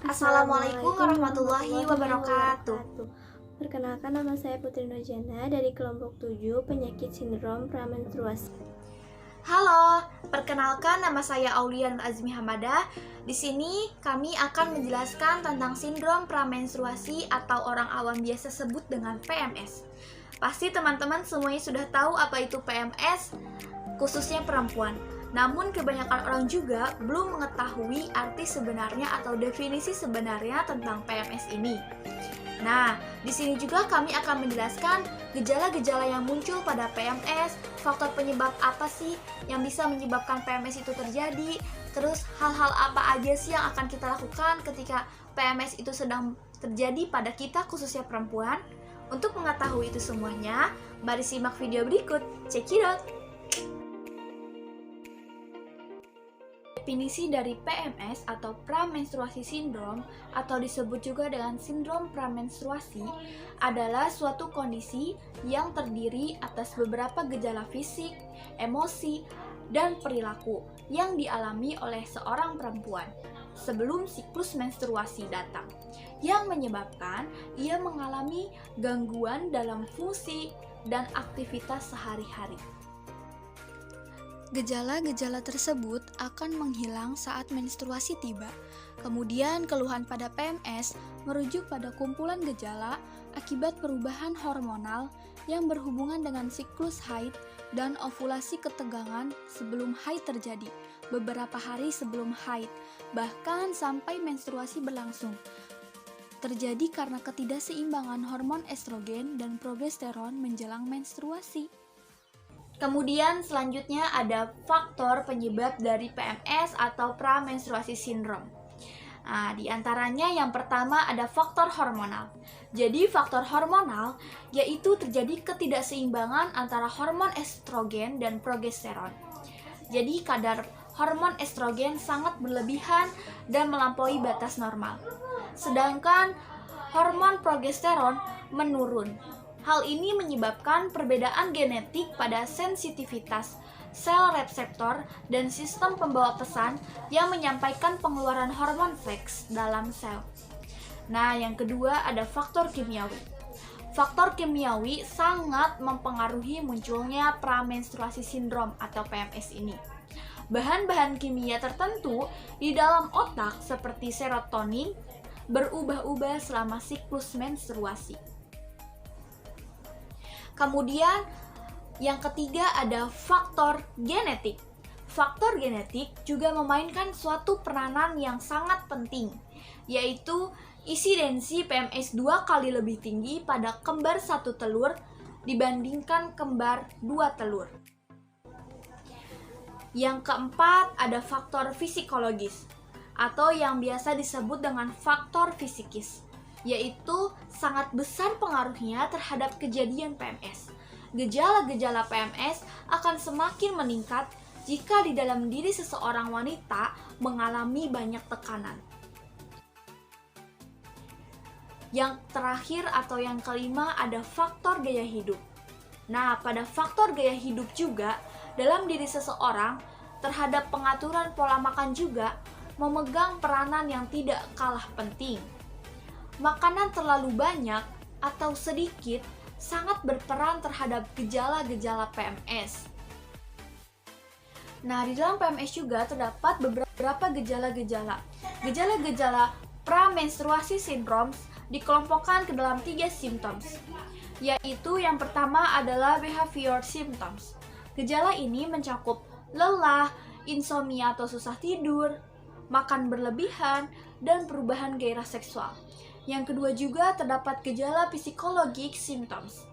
Assalamualaikum warahmatullahi wabarakatuh. Perkenalkan, nama saya Putri Nurjana dari kelompok 7 penyakit sindrom pramenstruasi. Halo, perkenalkan nama saya Aulian Azmi Hamadah. Di sini kami akan menjelaskan tentang sindrom pramenstruasi atau orang awam biasa sebut dengan PMS. Pasti teman-teman semuanya sudah tahu apa itu PMS, khususnya perempuan. Namun kebanyakan orang juga belum mengetahui arti sebenarnya atau definisi sebenarnya tentang PMS ini. Nah, di sini juga kami akan menjelaskan gejala-gejala yang muncul pada PMS, faktor penyebab apa sih yang bisa menyebabkan PMS itu terjadi, terus hal-hal apa aja sih yang akan kita lakukan ketika PMS itu sedang terjadi pada kita khususnya perempuan. Untuk mengetahui itu semuanya, mari simak video berikut. Check it out! Definisi dari PMS atau pramenstruasi sindrom atau disebut juga dengan sindrom pramenstruasi adalah suatu kondisi yang terdiri atas beberapa gejala fisik, emosi, dan perilaku yang dialami oleh seorang perempuan sebelum siklus menstruasi datang, yang menyebabkan ia mengalami gangguan dalam fungsi dan aktivitas sehari-hari. Gejala-gejala tersebut akan menghilang saat menstruasi tiba. Kemudian keluhan pada PMS merujuk pada kumpulan gejala akibat perubahan hormonal yang berhubungan dengan siklus haid dan ovulasi ketegangan sebelum haid terjadi, beberapa hari sebelum haid, bahkan sampai menstruasi berlangsung. Terjadi karena ketidakseimbangan hormon estrogen dan progesteron menjelang menstruasi. Kemudian selanjutnya ada faktor penyebab dari PMS atau pramenstruasi sindrom. Nah, di antaranya yang pertama ada faktor hormonal. Jadi faktor hormonal yaitu terjadi ketidakseimbangan antara hormon estrogen dan progesteron. Jadi kadar hormon estrogen sangat berlebihan dan melampaui batas normal. Sedangkan hormon progesteron menurun. Hal ini menyebabkan perbedaan genetik pada sensitivitas sel reseptor dan sistem pembawa pesan yang menyampaikan pengeluaran hormon seks dalam sel. Nah, yang kedua ada faktor kimiawi. Faktor kimiawi sangat mempengaruhi munculnya pramenstruasi sindrom atau PMS ini. Bahan-bahan kimia tertentu di dalam otak seperti serotonin berubah-ubah selama siklus menstruasi. Kemudian yang ketiga ada faktor genetik. Faktor genetik juga memainkan suatu peranan yang sangat penting, yaitu insidensi PMS 2 kali lebih tinggi pada kembar 1 telur dibandingkan kembar 2 telur. Yang keempat ada faktor psikologis atau yang biasa disebut dengan faktor fisikis, yaitu sangat besar pengaruhnya terhadap kejadian PMS. Gejala-gejala PMS akan semakin meningkat jika di dalam diri seseorang wanita mengalami banyak tekanan. Yang terakhir atau yang kelima ada faktor gaya hidup. Nah, pada faktor gaya hidup juga dalam diri seseorang terhadap pengaturan pola makan juga memegang peranan yang tidak kalah penting. Makanan terlalu banyak atau sedikit sangat berperan terhadap gejala-gejala PMS. Nah, di dalam PMS juga terdapat beberapa gejala-gejala. Gejala-gejala pramenstruasi sindrom dikelompokkan ke dalam 3 symptoms, yaitu yang pertama adalah behavior symptoms. Gejala ini mencakup lelah, insomnia atau susah tidur, makan berlebihan, dan perubahan gairah seksual. Yang kedua juga terdapat gejala psikologik symptoms.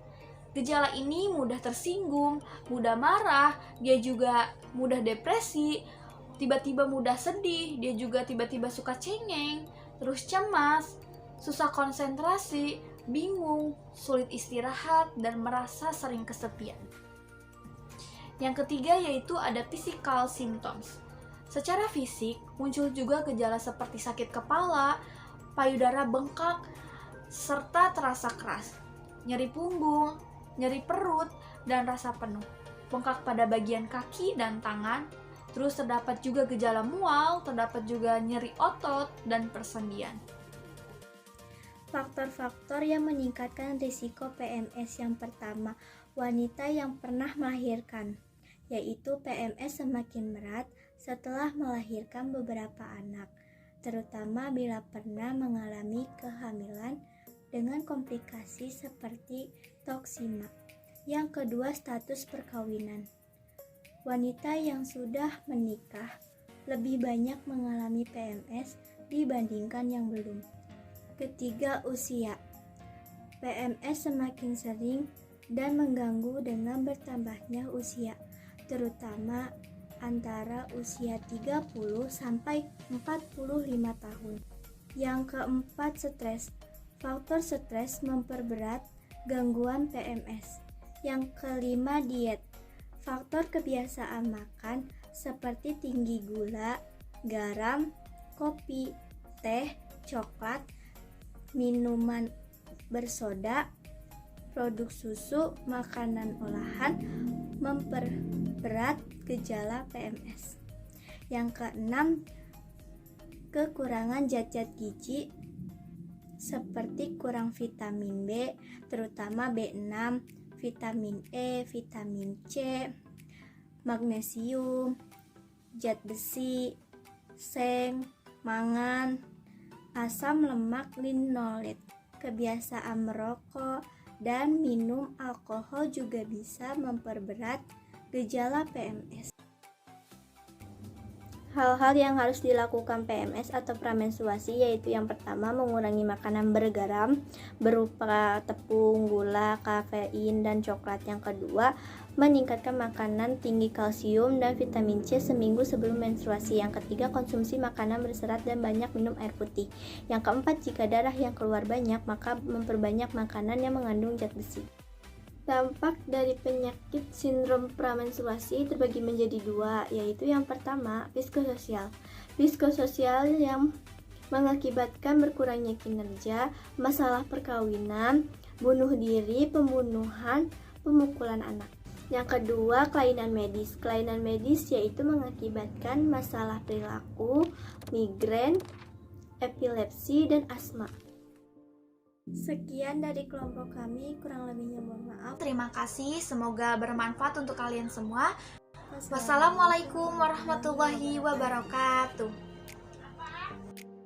Gejala ini mudah tersinggung, mudah marah, dia juga mudah depresi, tiba-tiba mudah sedih, dia juga tiba-tiba suka cengeng, terus cemas, susah konsentrasi, bingung, sulit istirahat, dan merasa sering kesepian. Yang ketiga yaitu ada physical symptoms. Secara fisik muncul juga gejala seperti sakit kepala, payudara bengkak, serta terasa keras, nyeri punggung, nyeri perut, dan rasa penuh, bengkak pada bagian kaki dan tangan, Terus terdapat juga gejala mual, terdapat juga nyeri otot dan persendian. Faktor-faktor yang meningkatkan risiko PMS yang pertama, wanita yang pernah melahirkan, yaitu PMS semakin berat setelah melahirkan beberapa anak, terutama bila pernah mengalami kehamilan dengan komplikasi seperti toksina. Yang kedua, status perkawinan. Wanita yang sudah menikah lebih banyak mengalami PMS dibandingkan yang belum. Ketiga, usia. PMS semakin sering dan mengganggu dengan bertambahnya usia, terutama antara usia 30 sampai 45 tahun. Yang keempat, stres. Faktor stres memperberat gangguan PMS. Yang kelima, diet. Faktor kebiasaan makan seperti tinggi gula, garam, kopi, teh, coklat, minuman bersoda, produk susu, makanan olahan memperberat gejala PMS. Yang keenam, kekurangan zat-zat gizi seperti kurang vitamin B, terutama B6, vitamin E, vitamin C, magnesium, zat besi, seng, mangan, asam lemak linolet. Kebiasaan merokok dan minum alkohol juga bisa memperberat gejala PMS. Hal-hal yang harus dilakukan PMS atau pramenstruasi yaitu yang pertama, mengurangi makanan bergaram berupa tepung, gula, kafein, dan coklat. Yang kedua, meningkatkan makanan tinggi kalsium dan vitamin C seminggu sebelum menstruasi. Yang ketiga, konsumsi makanan berserat dan banyak minum air putih. Yang keempat, jika darah yang keluar banyak, maka memperbanyak makanan yang mengandung zat besi. Dampak dari penyakit sindrom pramenstruasi terbagi menjadi dua, yaitu yang pertama, psikososial. Psikososial yang mengakibatkan berkurangnya kinerja, masalah perkawinan, bunuh diri, pembunuhan, pemukulan anak. Yang kedua, kelainan medis. Kelainan medis yaitu mengakibatkan masalah perilaku, migrain, epilepsi, dan asma. Sekian dari kelompok kami, kurang lebihnya mohon maaf. Terima kasih, semoga bermanfaat untuk kalian semua. Wassalamualaikum warahmatullahi wabarakatuh.